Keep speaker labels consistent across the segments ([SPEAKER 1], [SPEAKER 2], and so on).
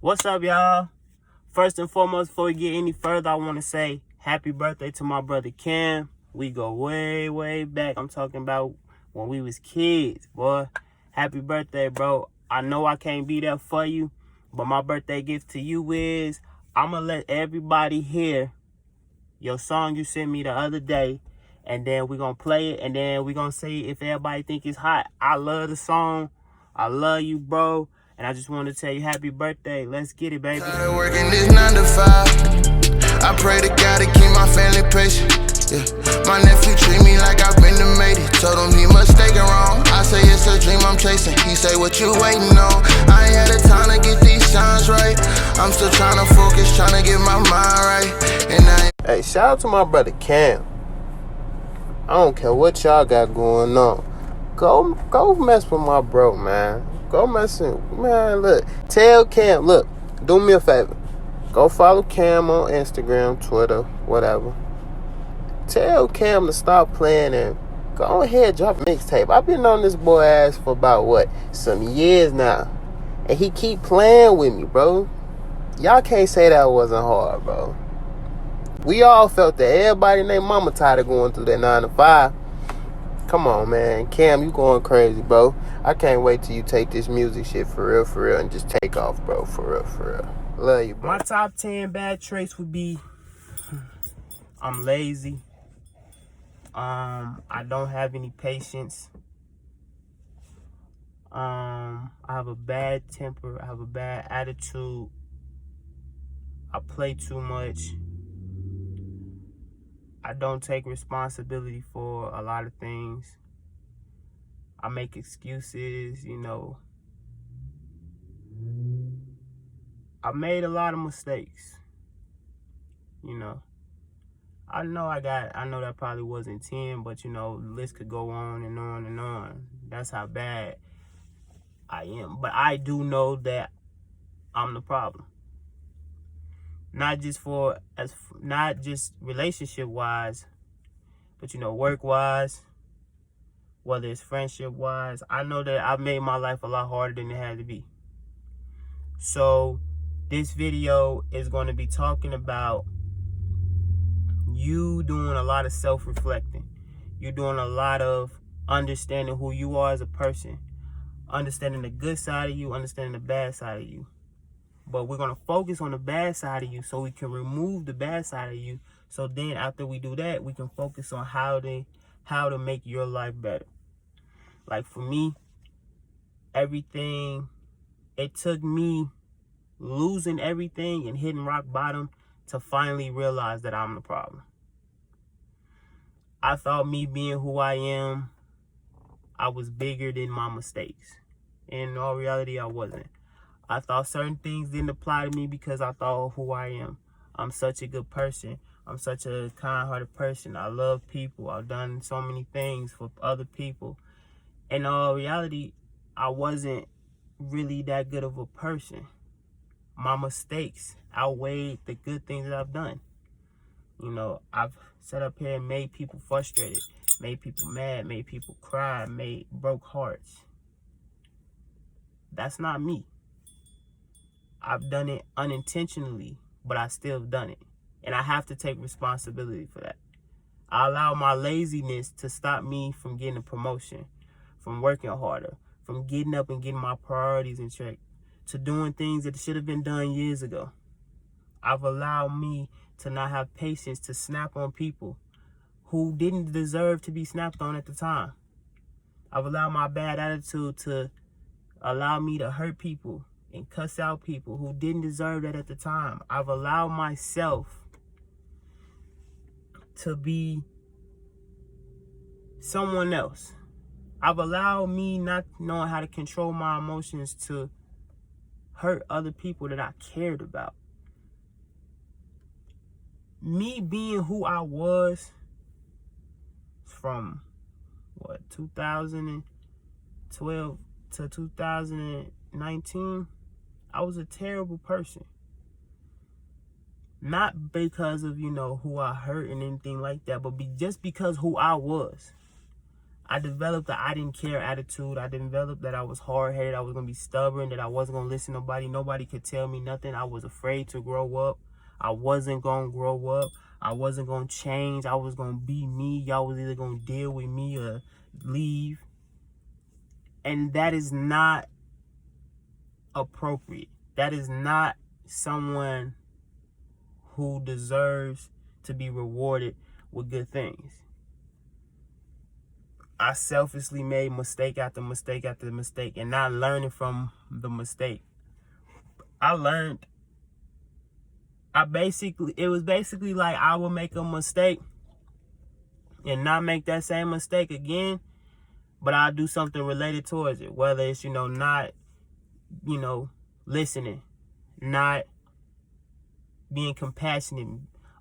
[SPEAKER 1] What's up, y'all? First and foremost, before we get any further, I want to say happy birthday to my brother Cam. We go way, way back. I'm talking about when we was kids, boy. Happy birthday, bro. I know I can't be there for you, but my birthday gift to you is I'm going to let everybody hear your song you sent me the other day, and then we're going to play it, and then we're going to see if everybody think it's hot. I love the song. I love you, bro. And I just want to tell you happy birthday. Let's get it, baby.
[SPEAKER 2] Tired of working this 9 to 5. I pray to God to keep my family patient. Yeah. My nephew treat me like I've been made it. Told him he mistaken wrong. I say it's a dream I'm chasing. He say what you waiting on. I ain't had the time to get these signs right. I'm still trying to focus, trying to get my mind right. And
[SPEAKER 1] Hey, shout out to my brother Cam. I don't care what y'all got going on. Go mess with my bro, man. Go mess with, man, look. Tell Cam, look, do me a favor. Go follow Cam on Instagram, Twitter, whatever. Tell Cam to stop playing and go ahead, drop a mixtape. I've been on this boy ass for about, some years now. And he keep playing with me, bro. Y'all can't say that wasn't hard, bro. We all felt that. Everybody and their mama tired of going through that 9 to 5. Come on, man. Cam, you going crazy, bro. I can't wait till you take this music shit for real, and just take off, bro. For real. Love you, bro. My top 10 bad traits would be I'm lazy. I don't have any patience. I have a bad temper. I have a bad attitude. I play too much. I don't take responsibility for a lot of things. I make excuses, I made a lot of mistakes. I know that probably wasn't 10, but the list could go on and on and on. That's how bad I am. But I do know that I'm the problem. Not just relationship wise, but work wise, whether it's friendship wise. I know that I've made my life a lot harder than it had to be. So this video is going to be talking about you doing a lot of self-reflecting. You're doing a lot of understanding who you are as a person, understanding the good side of you, understanding the bad side of you. But we're going to focus on the bad side of you so we can remove the bad side of you. So then after we do that, we can focus on how to make your life better. Like for me, it took me losing everything and hitting rock bottom to finally realize that I'm the problem. I thought me being who I am, I was bigger than my mistakes. In all reality, I wasn't. I thought certain things didn't apply to me because I thought of who I am. I'm such a good person. I'm such a kind-hearted person. I love people. I've done so many things for other people. In all reality, I wasn't really that good of a person. My mistakes outweighed the good things that I've done. I've sat up here and made people frustrated, made people mad, made people cry, broke hearts. That's not me. I've done it unintentionally, but I still have done it. And I have to take responsibility for that. I allow my laziness to stop me from getting a promotion, from working harder, from getting up and getting my priorities in check, to doing things that should have been done years ago. I've allowed me to not have patience to snap on people who didn't deserve to be snapped on at the time. I've allowed my bad attitude to allow me to hurt people and cuss out people who didn't deserve that at the time. I've allowed myself to be someone else. I've allowed me not knowing how to control my emotions to hurt other people that I cared about. Me being who I was from 2012 to 2019, I was a terrible person. Not because of, who I hurt and anything like that, but just because who I was. I developed the I didn't care attitude. I developed that I was hard-headed. I was going to be stubborn, that I wasn't going to listen to nobody. Nobody could tell me nothing. I was afraid to grow up. I wasn't going to grow up. I wasn't going to change. I was going to be me. Y'all was either going to deal with me or leave. And that is not appropriate. That is not someone who deserves to be rewarded with good things. I selfishly made mistake after mistake after mistake, and not learning from the mistake. It was basically like I would make a mistake and not make that same mistake again, but I'll do something related towards it. Whether it's, not, listening, not being compassionate,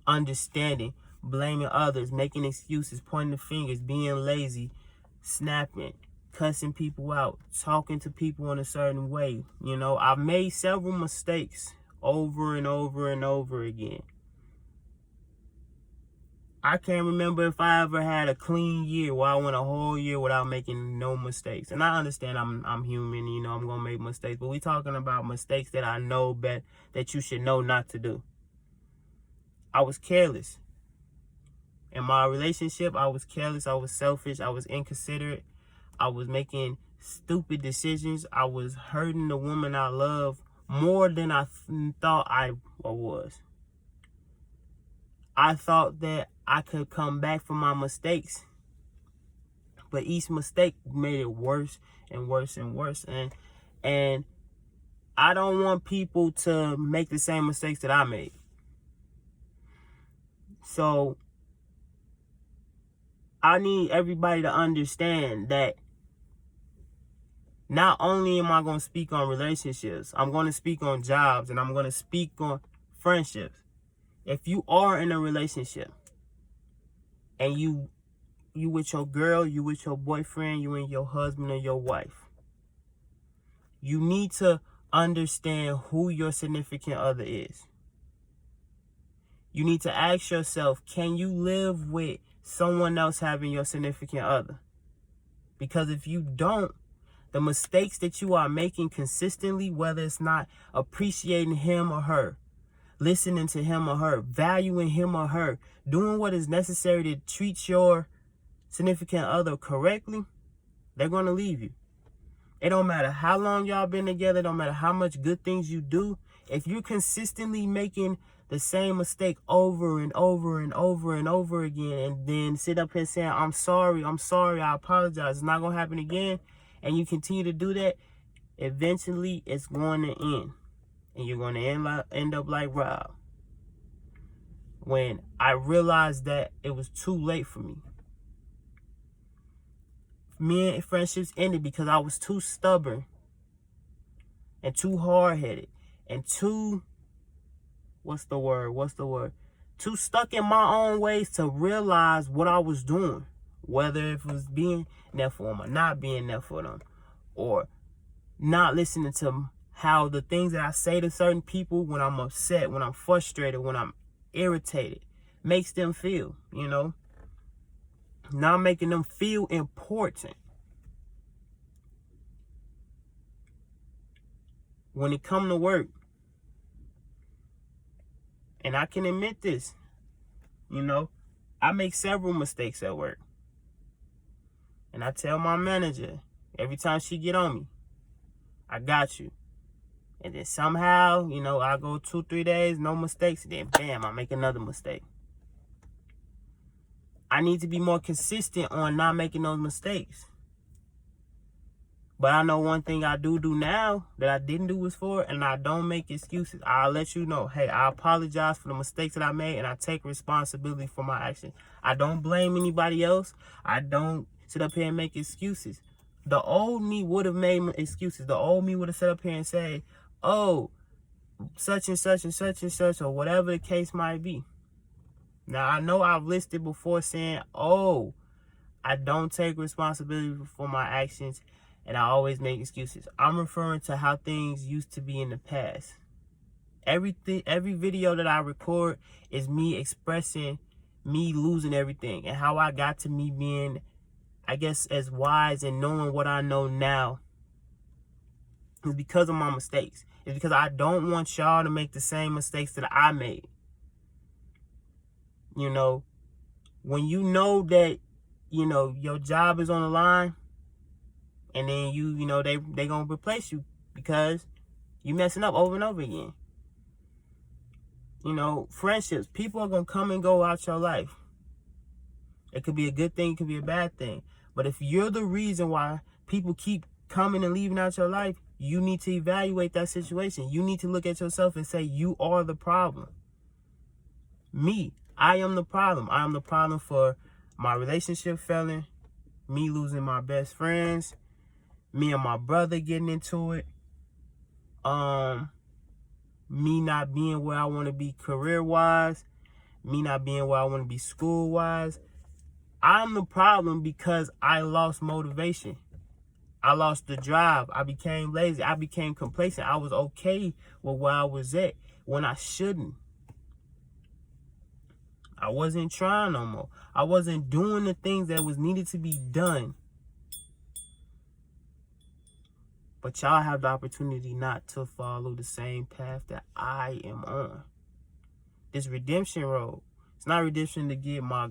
[SPEAKER 1] understanding, blaming others, making excuses, pointing the fingers, being lazy, snapping, cussing people out, talking to people in a certain way. I've made several mistakes over and over and over again. I can't remember if I ever had a clean year where I went a whole year without making no mistakes. And I understand I'm human, I'm going to make mistakes. But we're talking about mistakes that I know that you should know not to do. I was careless. In my relationship, I was careless. I was selfish. I was inconsiderate. I was making stupid decisions. I was hurting the woman I love more than I thought I was. I thought that I could come back from my mistakes, but each mistake made it worse and worse and worse. And I don't want people to make the same mistakes that I made. So I need everybody to understand that not only am I going to speak on relationships, I'm going to speak on jobs, and I'm going to speak on friendships. If you are in a relationship and you with your girl, you with your boyfriend, you and your husband or your wife, you need to understand who your significant other is. You need to ask yourself, can you live with someone else having your significant other? Because if you don't, the mistakes that you are making consistently, whether it's not appreciating him or her, listening to him or her, valuing him or her, doing what is necessary to treat your significant other correctly, they're going to leave you. It don't matter how long y'all been together. It don't matter how much good things you do. If you're consistently making the same mistake over and over and over and over again, and then sit up here saying, I'm sorry, I apologize, it's not going to happen again, and you continue to do that, eventually it's going to end. And you're going to end up like Rob. When I realized that it was too late for me. Me and friendships ended because I was too stubborn and too hard-headed and too, too stuck in my own ways to realize what I was doing. Whether it was being there for them or not being there for them, or not listening to how the things that I say to certain people when I'm upset, when I'm frustrated, when I'm irritated, makes them feel, not making them feel important. When it come to work, and I can admit this, I make several mistakes at work. And I tell my manager every time she get on me, I got you. And then somehow, I go 2-3 days, no mistakes, and then bam, I make another mistake. I need to be more consistent on not making those mistakes. But I know one thing I do now that I didn't do before, and I don't make excuses. I'll let you know, hey, I apologize for the mistakes that I made, and I take responsibility for my actions. I don't blame anybody else. I don't sit up here and make excuses. The old me would have made excuses. The old me would have sat up here and say, oh, such and such and such and such, or whatever the case might be. Now, I know I've listed before saying, oh, I don't take responsibility for my actions, and I always make excuses. I'm referring to how things used to be in the past. Every video that I record is me expressing me losing everything, and how I got to me being I guess, as wise and knowing what I know now is because of my mistakes. It's because I don't want y'all to make the same mistakes that I made. You know, when you know that, you know, your job is on the line, and then you know, they gonna replace you because you messing up over and over again. You know, friendships, people are gonna come and go out your life. It could be a good thing, it could be a bad thing. But if you're the reason why people keep coming and leaving out your life, you need to evaluate that situation. You need to look at yourself and say, you are the problem. I am the problem. I am the problem for my relationship failing, me losing my best friends, me and my brother getting into it, me not being where I want to be career-wise, me not being where I want to be school-wise. I'm the problem because I lost motivation. I lost the drive. I became lazy. I became complacent. I was okay with where I was at when I shouldn't. I wasn't trying no more. I wasn't doing the things that was needed to be done. But y'all have the opportunity not to follow the same path that I am on. This redemption road. It's not redemption to get my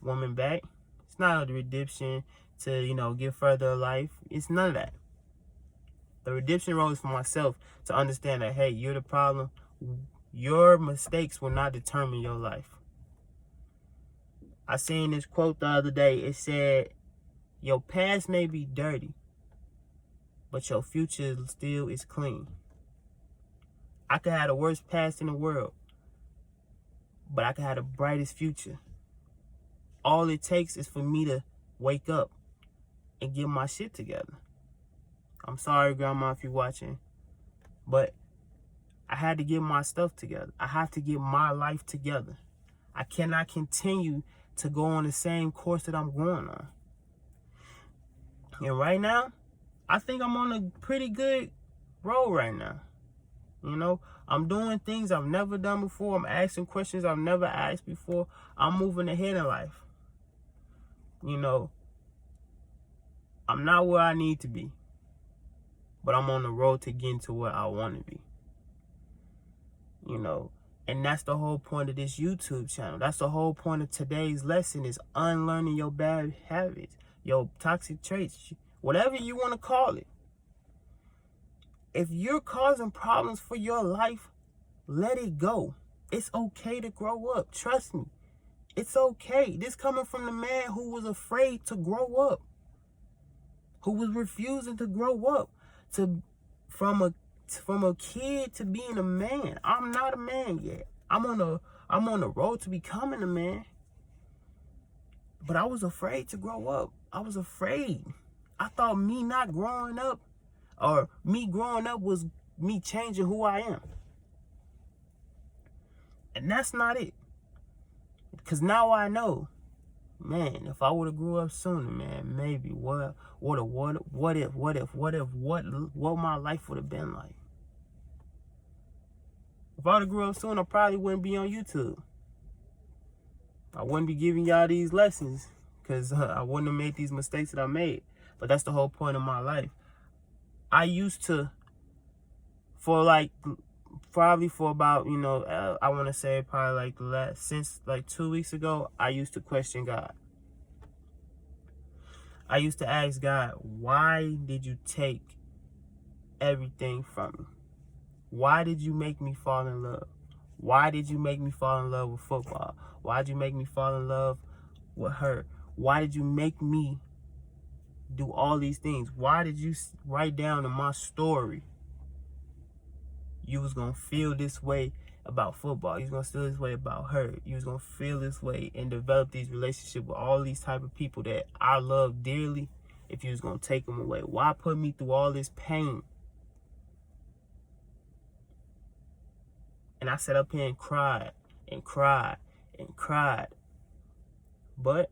[SPEAKER 1] woman back. It's not a redemption to, you know, get further in life. It's none of that. The redemption road is for myself to understand that, hey, you're the problem. Your mistakes will not determine your life. I seen this quote the other day. It said, your past may be dirty, but your future still is clean. I could have the worst past in the world, but I could have the brightest future. All it takes is for me to wake up and get my shit together. I'm sorry, Grandma, if you're watching, but I had to get my stuff together. I have to get my life together. I cannot continue to go on the same course that I'm going on. And right now, I think I'm on a pretty good road right now. You know, I'm doing things I've never done before. I'm asking questions I've never asked before. I'm moving ahead in life. You know, I'm not where I need to be, but I'm on the road to getting to where I want to be. You know, and that's the whole point of this YouTube channel. That's the whole point of today's lesson, is unlearning your bad habits, your toxic traits, whatever you want to call it. If you're causing problems for your life, let it go. It's okay to grow up. Trust me. It's okay. This coming from the man who was afraid to grow up, who was refusing to grow up, from a kid to being a man. I'm not a man yet. I'm on the road to becoming a man. But I was afraid to grow up. I was afraid. I thought me not growing up, or me growing up, was me changing who I am. And that's not it. Because now I know, man, if I would have grew up sooner, man, maybe what my life would have been like. If I would have grew up sooner, I probably wouldn't be on YouTube. I wouldn't be giving y'all these lessons, because I wouldn't have made these mistakes that I made. But that's the whole point of my life. I used to, probably for about, you know, I want to say probably since 2 weeks ago, I used to question God. I used to ask God, why did you take everything from me? Why did you make me fall in love? Why did you make me fall in love with football? Why did you make me fall in love with her? Why did you make me do all these things? Why did you write down in my story you was going to feel this way about football? You was going to feel this way about her. You was going to feel this way and develop these relationships with all these type of people that I love dearly if you was going to take them away? Why put me through all this pain? And I sat up here and cried and cried and cried. But